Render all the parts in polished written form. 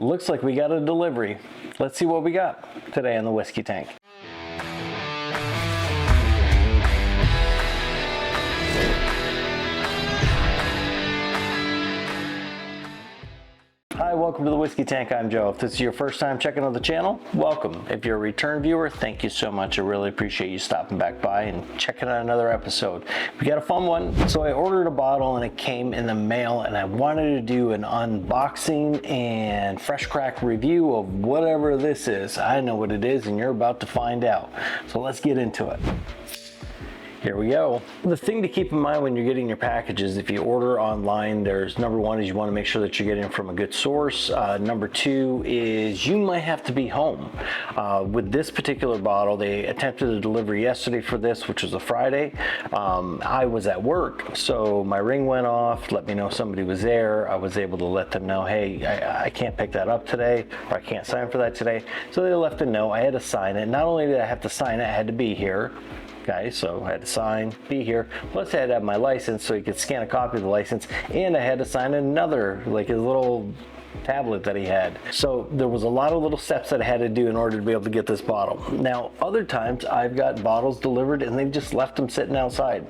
Looks like we got a delivery. Let's see what we got today on the Whiskey Tank. Hi, welcome to the Whiskey Tank. I'm Joe. If this is your first time checking out the channel, welcome. If you're a return viewer, thank you so much. I really appreciate you stopping back by and checking out another episode. We got a fun one. So I ordered a bottle and it came in the mail, and I wanted to do an unboxing and fresh crack review of whatever this is. I know what it is and you're about to find out. So let's get into it. Here we go. The thing to keep in mind when you're getting your packages, if you order online, there's number one is you want to make sure that you're getting from a good source. Number two is you might have to be home. With this particular bottle, they attempted a delivery yesterday for this, which was a Friday. I was at work, so my ring went off, let me know somebody was there. I was able to let them know, hey, I can't pick that up today, or I can't sign for that today. So they left a note. I had to sign it. Not only did I have to sign it, I had to be here. Okay, so I had to sign, be here, plus I had to have my license so he could scan a copy of the license, and I had to sign another, like his little tablet that he had. So there was a lot of little steps that I had to do in order to be able to get this bottle. Now, other times I've got bottles delivered and they've just left them sitting outside.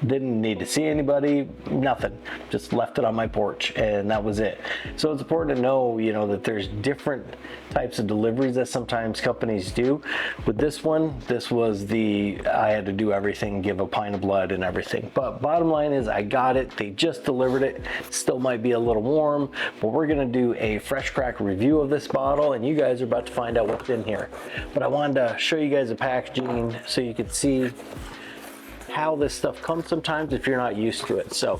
Didn't need to see anybody, nothing. Just left it on my porch and that was it. So it's important to know, that there's different types of deliveries that sometimes companies do. With this one, this was I had to do everything, give a pint of blood and everything. But bottom line is I got it. They just delivered it. Still might be a little warm, but we're gonna do a fresh crack review of this bottle and you guys are about to find out what's in here. But I wanted to show you guys the packaging so you could see how this stuff comes sometimes if you're not used to it. So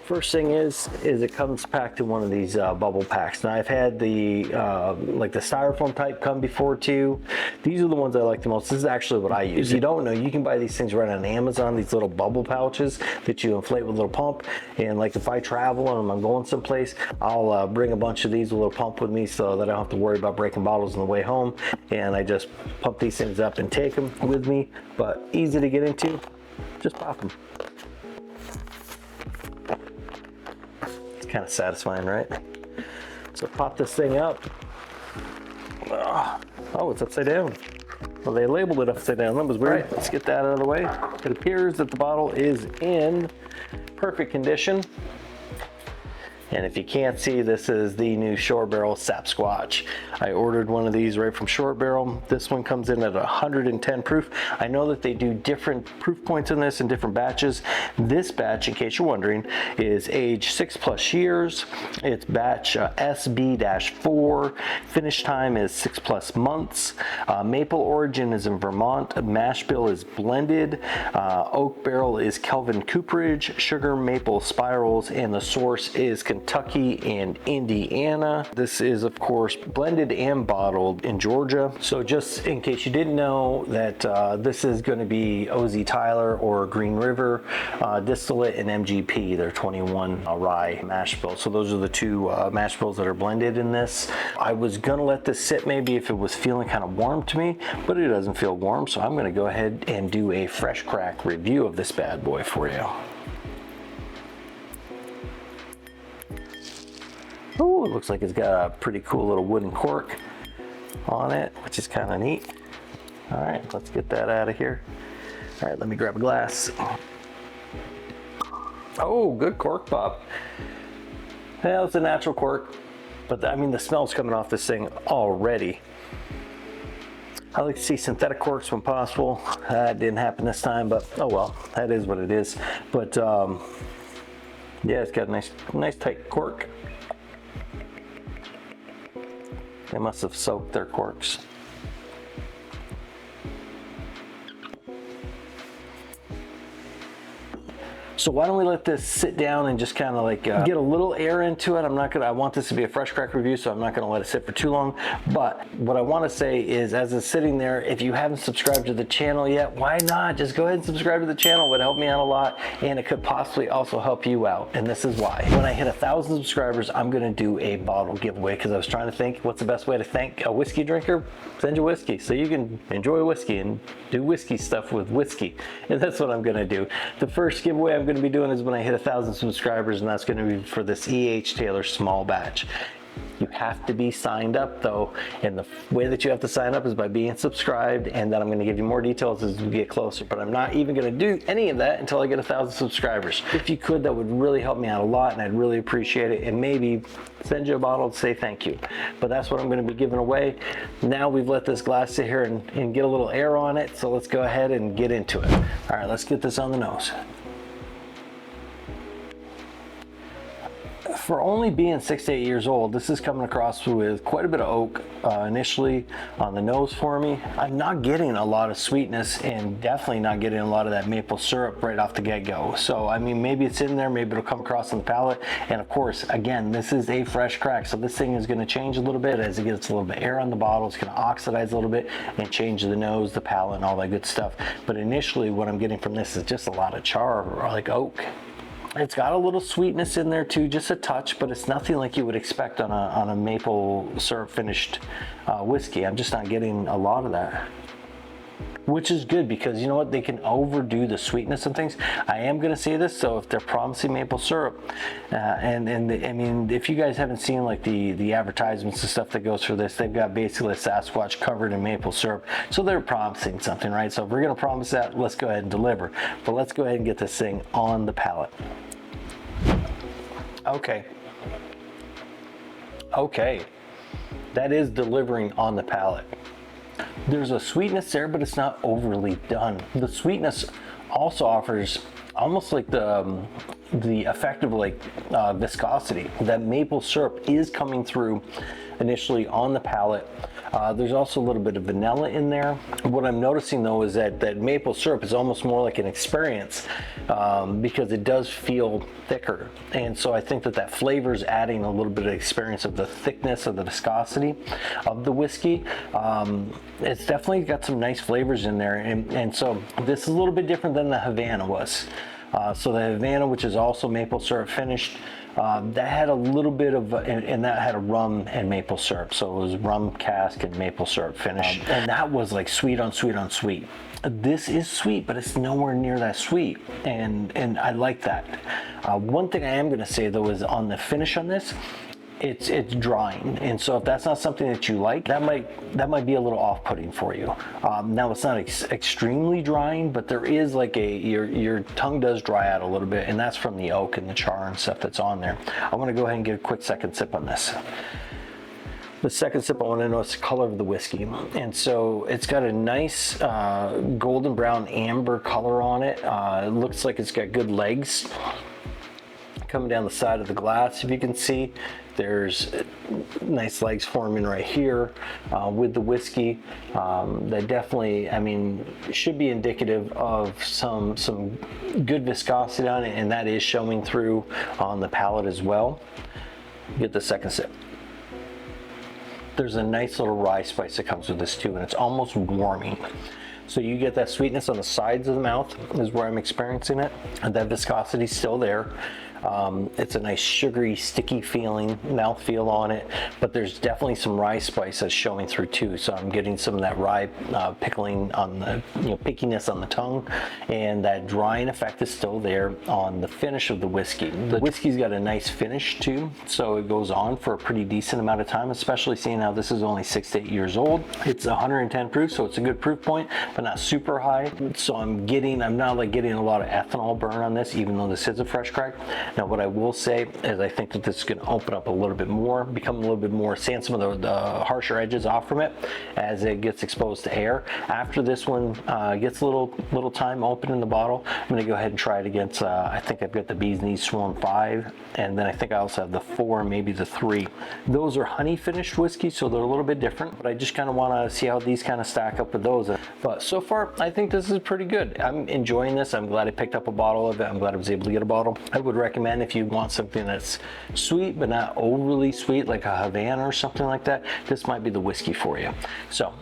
first thing is it comes packed in one of these bubble packs. Now I've had the like the styrofoam type come before too. These are the ones I like the most. This is actually what I use. If you don't know, you can buy these things right on Amazon, these little bubble pouches that you inflate with a little pump. And like if I travel and I'm going someplace, I'll bring a bunch of these with a little pump with me so that I don't have to worry about breaking bottles on the way home. And I just pump these things up and take them with me, but easy to get into. Just pop them. It's kind of satisfying, right? So pop this thing up. Oh, it's upside down. Well, they labeled it upside down. That was weird. Right. Let's get that out of the way. It appears that the bottle is in perfect condition. And if you can't see, this is the new Short Barrel Sapsquatch. I ordered one of these right from Short Barrel. This one comes in at 110 proof. I know that they do different proof points in this in different batches. This batch, in case you're wondering, is age 6+ years. It's batch SB-4. Finish time is 6+ months. Maple origin is in Vermont. Mash bill is blended. Oak barrel is Kelvin cooperage. Sugar maple spirals, and the source is Kentucky and Indiana. This is of course blended and bottled in Georgia. So just in case you didn't know that this is going to be OZ Tyler or Green River distillate and MGP. They're 21 rye mash bill. So those are the two mash bills that are blended in this. I was gonna let this sit maybe if it was feeling kind of warm to me, but it doesn't feel warm. So I'm gonna go ahead and do a fresh crack review of this bad boy for you. Oh, it looks like it's got a pretty cool little wooden cork on it, which is kind of neat. All right, let's get that out of here. All right, let me grab a glass. Oh, good cork pop. Yeah, it's a natural cork, but I mean, the smell's coming off this thing already. I like to see synthetic corks when possible. That didn't happen this time, but oh well, that is what it is. But yeah, it's got a nice tight cork. They must have soaked their corks. So why don't we let this sit down and just kind of like get a little air into it. I want this to be a fresh crack review, so I'm not gonna let it sit for too long. But what I wanna say is, as it's sitting there, if you haven't subscribed to the channel yet, why not? Just go ahead and subscribe to the channel. It would help me out a lot, and it could possibly also help you out. And this is why. When I hit 1,000 subscribers, I'm gonna do a bottle giveaway, because I was trying to think, what's the best way to thank a whiskey drinker? Send you whiskey, so you can enjoy whiskey and do whiskey stuff with whiskey. And that's what I'm gonna do. The first giveaway I'm going to be doing is when I hit 1,000 subscribers, and that's going to be for this E.H. Taylor small batch. You have to be signed up though, and the way that you have to sign up is by being subscribed, and then I'm going to give you more details as we get closer, but I'm not even going to do any of that until I get 1,000 subscribers. If you could, that would really help me out a lot, and I'd really appreciate it, and maybe send you a bottle to say thank you. But that's what I'm going to be giving away. Now we've let this glass sit here and get a little air on it, so let's go ahead and get into it. All right, let's get this on the nose. For only being 6 to 8 years old, this is coming across with quite a bit of oak initially on the nose for me. I'm not getting a lot of sweetness, and definitely not getting a lot of that maple syrup right off the get-go. So I mean, maybe it's in there, maybe it'll come across on the palate. And of course, again, this is a fresh crack, so this thing is going to change a little bit as it gets a little bit air on the bottle. It's going to oxidize a little bit and change the nose, the palate, and all that good stuff. But initially, what I'm getting from this is just a lot of char, or like oak. It's got a little sweetness in there too, just a touch, but it's nothing like you would expect on a maple syrup finished whiskey. I'm just not getting a lot of that, which is good, because you know what, they can overdo the sweetness and things. I am going to say this, so if they're promising maple syrup, I mean, if you guys haven't seen like the advertisements and stuff that goes for this, they've got basically a Sapsquatch covered in maple syrup, so they're promising something, right? So if we're going to promise that, let's go ahead and deliver. But let's go ahead and get this thing on the palate. Okay, that is delivering on the palate. There's a sweetness there, but it's not overly done. The sweetness also offers almost like the effect of like viscosity. That maple syrup is coming through initially on the palate. There's also a little bit of vanilla in there. What I'm noticing though is that maple syrup is almost more like an experience, because it does feel thicker. And so I think that flavor is adding a little bit of experience of the thickness of the viscosity of the whiskey. It's definitely got some nice flavors in there. And so this is a little bit different than the Havana was. So the Havana, which is also maple syrup finished, that had a little bit of, and that had a rum and maple syrup. So it was rum cask and maple syrup finish. And that was like sweet on sweet on sweet. This is sweet, but it's nowhere near that sweet. And I like that. One thing I am going to say though is on the finish on this, it's drying, and so if that's not something that you like, that might be a little off-putting for you. Now it's not extremely drying, but there is like your tongue does dry out a little bit, and that's from the oak and the char and stuff that's on there. I want to go ahead and get a quick second sip on this. The second sip, I want to notice the color of the whiskey, and so it's got a nice golden brown amber color on it. It looks like it's got good legs coming down the side of the glass. If you can see, there's nice legs forming right here with the whiskey. That definitely, I mean, should be indicative of some good viscosity on it, and that is showing through on the palate as well. Get the second sip. There's a nice little rye spice that comes with this too, and it's almost warming. So you get that sweetness on the sides of the mouth is where I'm experiencing it, and that viscosity is still there. It's a nice sugary, sticky feeling, mouthfeel on it, but there's definitely some rye spice that's showing through too. So I'm getting some of that rye pickling on the, pickiness on the tongue, and that drying effect is still there on the finish of the whiskey. The whiskey's got a nice finish too, so it goes on for a pretty decent amount of time, especially seeing how this is only 6 to 8 years old. It's 110 proof, so it's a good proof point, but not super high. So I'm not like getting a lot of ethanol burn on this, even though this is a fresh crack. Now, what I will say is I think that this is going to open up a little bit more, become a little bit more, sand some of the harsher edges off from it as it gets exposed to air. After this one gets a little time open in the bottle, I'm going to go ahead and try it against, I think I've got the Bee's Knees Swarm 5, and then I think I also have the 4, maybe the 3. Those are honey finished whiskey, so they're a little bit different, but I just kind of want to see how these kind of stack up with those. But so far, I think this is pretty good. I'm enjoying this. I'm glad I picked up a bottle of it. I'm glad I was able to get a bottle. I would recommend, if you want something that's sweet but not overly sweet, like a Havana or something like that, this might be the whiskey for you. So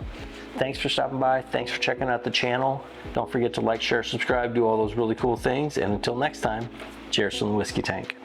thanks for stopping by. Thanks for checking out the channel. Don't forget to like, share, subscribe, do all those really cool things. And until next time, cheers from the whiskey tank.